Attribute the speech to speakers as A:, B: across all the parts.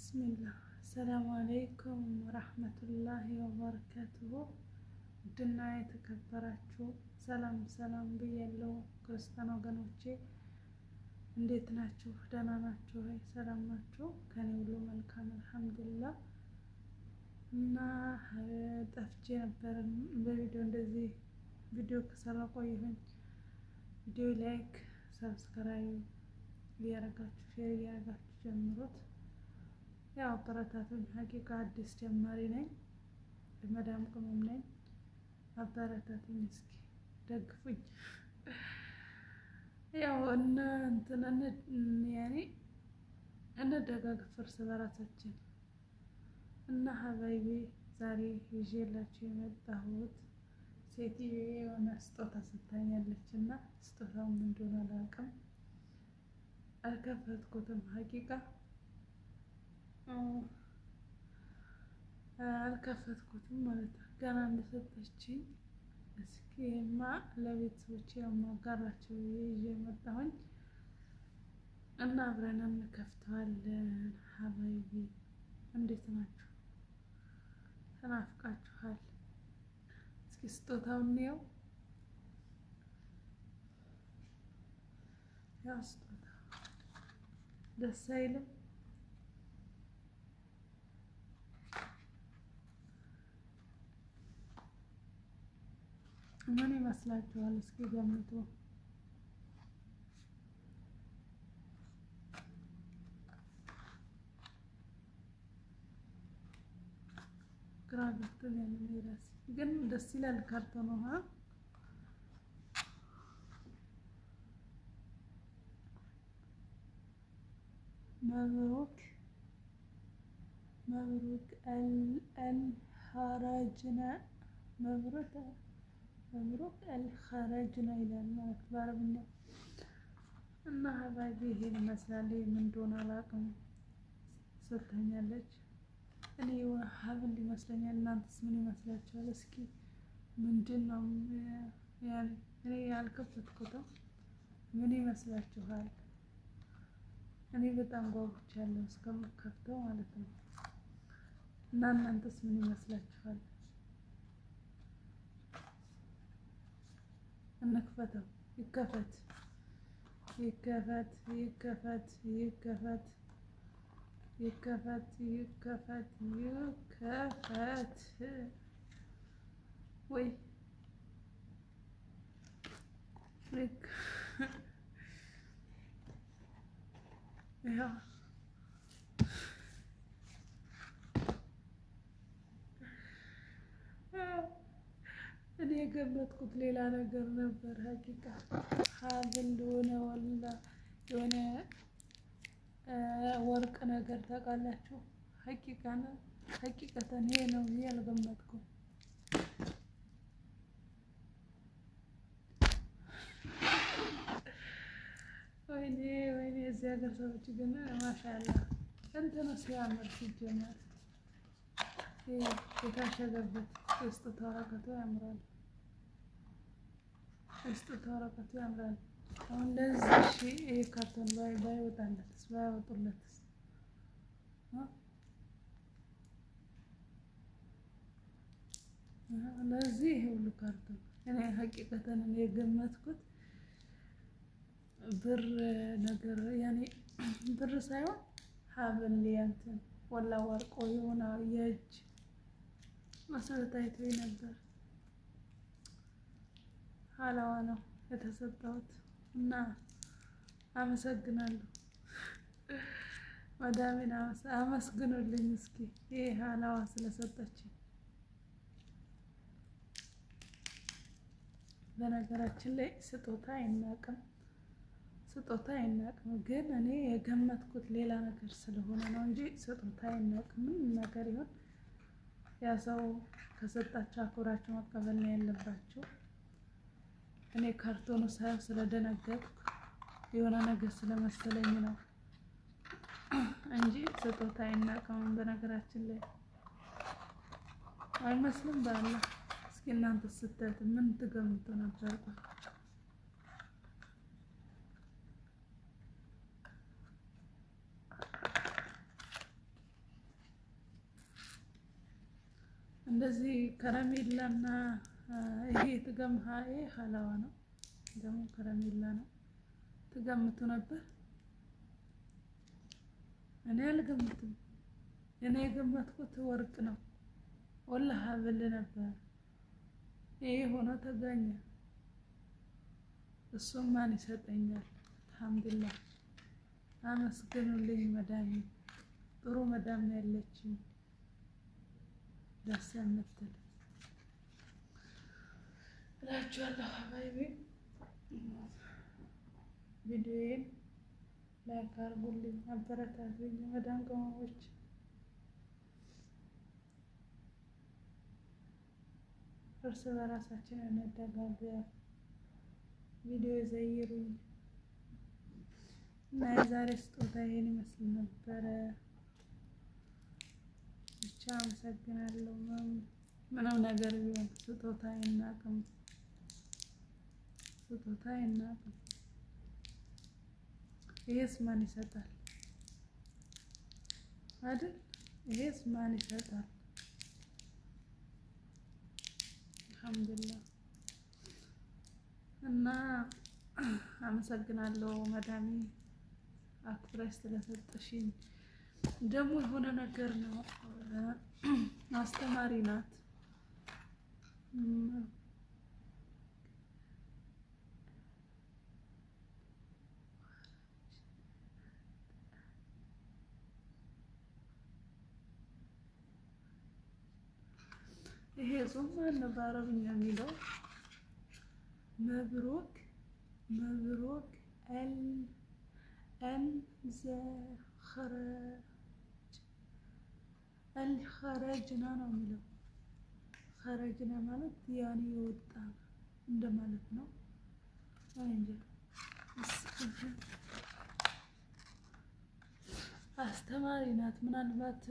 A: ብስሚላህ አሰላሙ አለይኩም ወራህመቱላሂ ወበረካቱሁ። ውድና የተከበራችሁ ሰላም ብያለሁ ክርስቲያን ወገኖቼ፣ እንዴት ናችሁ? ደህና ናችሁ ወይ? ሰላም ናችሁ? ከኔ ሁሉ መልካም አልሐምዱሊላህ። እና ጠፍቼ ነበር በቪዲዮ እንደዚህ ቪዲዮ ከሰራ ቆየሁኝ። ቪዲዮ ላይክ፣ ሰብስክራይብ እያረጋችሁ ሼር እያረጋችሁ ጀምሩት። ያው አበረታቱኝ። ሀቂቃ አዲስ ጀማሪ ነኝ፣ የመዳም ቅመም ነኝ። አበረታቱኝ፣ እስኪ ደግፉኝ። ያው ያኔ እንደጋገፍ እርስ በራሳችን እና ሀባይቤ ዛሬ ይዤላችሁ የመጣሁት ሴትዬ የሆነ ስጦታ ሰጥታኛለች እና ስጦታው ምን እንደሆነ አላውቅም፣ አልከፈትኩትም። ሀቂቃ አልከፈትኩትም ማለት ነው። ገና እንደሰጠችኝ እስኪማ ለቤተሰቦቼ ማጋራቸው ይዤ መጣሁኝ እና አብረን እንከፍተዋለን። ሀባይቢ እንዴት ናችሁ? ተናፍቃችኋል? እስኪ ስጦታውን እንየው። ያው ስጦታ ደስ አይልም? ምን ይመስላችኋል? እስኪ ገምቱ። ግራ ገብቶኛል እራሴ፣ ግን ደስ ይላል ካርቶኑ። መብሩክ አልኸረጅና መብሩክ አልኸረጅና ይላል ማለት በአረብኛ። እና ሀባይቢ ይሄን ይመስላል። ምን እንደሆነ አላውቅም፣ ሰጥታኛለች። እኔ የሆነ ሀብል ይመስለኛል። እናንተስ ምን ይመስላችኋል? እስኪ ምንድን ነው? እኔ ያልከፈትኩትም ምን ይመስላችኋል? እኔ በጣም ጓጉቻለሁ እስከምከፍተው ማለት ነው። እና እናንተስ ምን ይመስላችኋል? እንክፈተው። ይከፈት ይከፈት ይከፈት ይከፈት ይከፈት ይከፈት ይከፈት። ወይ ያው እኔ የገመትኩት ሌላ ነገር ነበር። ሀቂቃ ሀብል ሆነ ወላ የሆነ ወርቅ ነገር ታውቃላችሁ። ሀቂቀተን ይሄ ነው ብዬ አልገመትኩም። ወይኔ እዚህ ሀገር ሰዎች ግን ማሻአላ እንትኑ ሲያምር ሲጀመር የታሸገበት የስጦታ ወረቀቱ ያምራል። የስጦታ ወረቀቱ ያምራል። አሁን ለዚህ ይሄ ካርቶን ባይወጣለትስ ባያወጡለትስ? ለዚህ ይሄ ሁሉ ካርቶን እኔ ሀቂቀተን የገመትኩት ብር ነገር ያኔ ብር ሳይሆን ሀብል እንትን ወላ ወርቆ የሆነ የእጅ መሰረታዊ ነበር። ሀላዋ ነው የተሰጠሁት እና አመሰግናለሁ። ማዳሜን አመስግኑልኝ እስኪ ይሄ ሀላዋ ስለሰጠችኝ። በነገራችን ላይ ስጦታ አይናቅም፣ ግን እኔ የገመትኩት ሌላ ነገር ስለሆነ ነው እንጂ ስጦታ አይናቅም። ምን ነገር ይሁን ያ ሰው ከሰጣችሁ አክብራችሁ መቀበል ነው ያለባችሁ። እኔ ካርቶኑ ሳይሆን ስለደነገጥኩ የሆነ ነገር ስለመሰለኝ ነው እንጂ ስጦታ አይናቅም። በነገራችን ላይ አይመስልም? በአላህ እስኪ እናንተ ስታዩት ምን ትገምቱ ነበር? እንደዚህ ከረሜላና ይሄ ይሄ ሀላዋ ነው ደግሞ ከረሜላ ነው። ትገምቱ ነበር? እኔ አልገምትም። እኔ የገመትኩት ወርቅ ነው። ወላሂ ሀብል ነበር። ይሄ ሆኖ ተገኘ። እሱም ማን ይሰጠኛል? አልሐምዱሊላህ አመስግኑልኝ መዳሜ። ጥሩ መዳም ነው ያለችኝ፣ ደስ የምትል እላችኋለሁ። ሀባይቢ ቪዲዮዬን ላይክ አድርጉልኝ፣ አበረታቱኝ መዳም ቅመሞች። እርስ በራሳችን እንደጋገፍ፣ ቪዲዮ ዘይሩኝ እና የዛሬ ስጦታ ይሄን ይመስል ነበረ። ብቻ አመሰግናለሁ። ምንም ነገር ቢሆን ስጦታ አይናቅም፣ ስጦታ አይናቅም። ይሄስ ማን ይሰጣል አይደል? ይሄስ ማን ይሰጣል? አልሐምዱሊላህ እና አመሰግናለሁ መዳሜ አክብረሽ ስለሰጠሽኝ። ደግሞ የሆነ ነገር ነው፣ አስተማሪ ናት። ይሄ ጽሁፍ ማነው በአረብኛ የሚለው? መብሩክ መብሩክ አልኸረጅና ነው የሚለው። ኸረጅና ማለት ያኔ የወጣ እንደማለት ነው። እንጂ አስተማሪ ናት። ምናልባት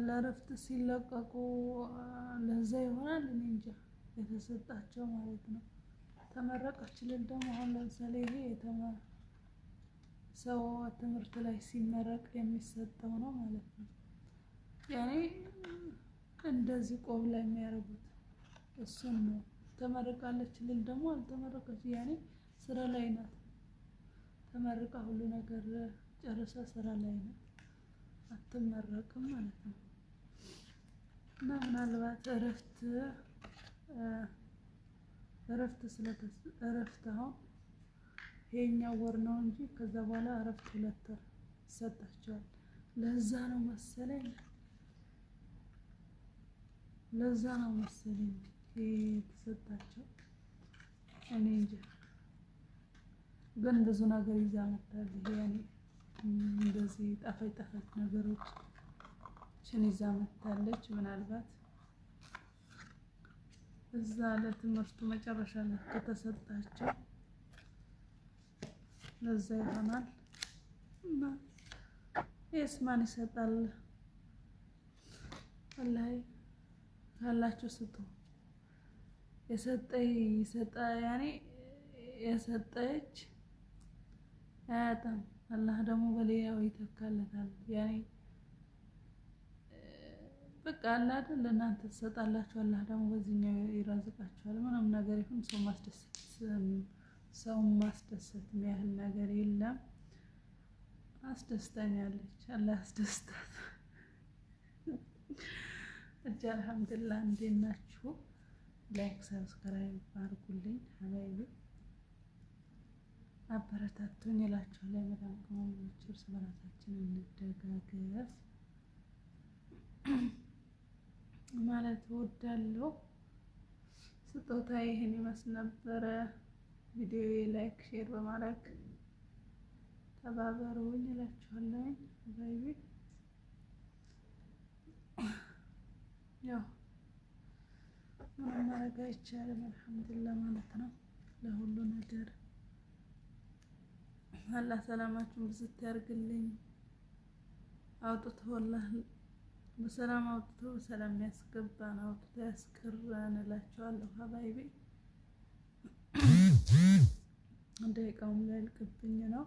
A: ለእረፍት ሲለቀቁ ለዛ ይሆናል፣ እኔ እንጃ የተሰጣቸው ማለት ነው። ተመረቀችልን ደግሞ አሁን ለምሳሌ ይሄ ሰው ትምህርት ላይ ሲመረቅ የሚሰጠው ነው ማለት ነው። ያኔ እንደዚህ ቆብ ላይ የሚያደርጉት እሱን ነው። ተመርቃለችልን ደግሞ አልተመረቀች፣ ያኔ ስራ ላይ ናት። ተመርቃ ሁሉ ነገር ጨርሳ ስራ ላይ ናት፣ አትመረቅም ማለት ነው። እና ምናልባት እረፍት አሁን ይሄኛው ወር ነው እንጂ ከዛ በኋላ እረፍት 2 ወር ይሰጣቸዋል። ለዛ ነው መሰለኝ የተሰጣቸው። እኔ እንጃ ግን ብዙ ነገር ይዛ መጣለች። ያኔ እንደዚህ ጣፋጭ ነገሮችን ይዛ መጣለች። ምናልባት እዛ ለትምህርቱ መጨረሻ ላይ ከተሰጣቸው ለዛ ይሆናል። እና ማን ይሰጣል? ወላሂ ካላችሁ ስጡ። ያኔ የሰጠች አያጣም። አላህ ደግሞ በሌላው ይተካለታል። ያኔ በቃ አላህ አይደል ለእናንተ ትሰጣላችሁ፣ አላህ ደግሞ በዚህኛው ይራዝቃችኋል። ምንም ነገር ይሁን ሰው ማስደሰት የሚያህል ነገር የለም። አስደስታኛለች፣ አላህ አስደስታት። አልሐምዱሊላህ። እንዴት ናችሁ? ላይክ ሰብስክራይብ አድርጉልኝ ሀባይቢ፣ አበረታቱኝ እላችኋለሁ። መዳም ቅመሞች እርስ በራሳችን እንደጋገፍ ማለት እወዳለሁ። ስጦታ ይሄን ይመስል ነበረ። ቪዲዮ ላይክ ሼር በማድረግ ተባበሩኝ እላችኋለሁ ሀባይቢ። ያው ምንም ማድረግ አይቻልም፣ አልሐምዱሊላህ ማለት ነው። ለሁሉ ነገር አላህ ሰላማችሁን ብዝት ያርግልኝ። አውጥቶ ወላሂ በሰላም አውጥቶ በሰላም ያስገባን፣ አውጥቶ ያስቀረን እላችኋለሁ ሀባይቢ። ደቂቃውም ሊያልቅብኝ ነው።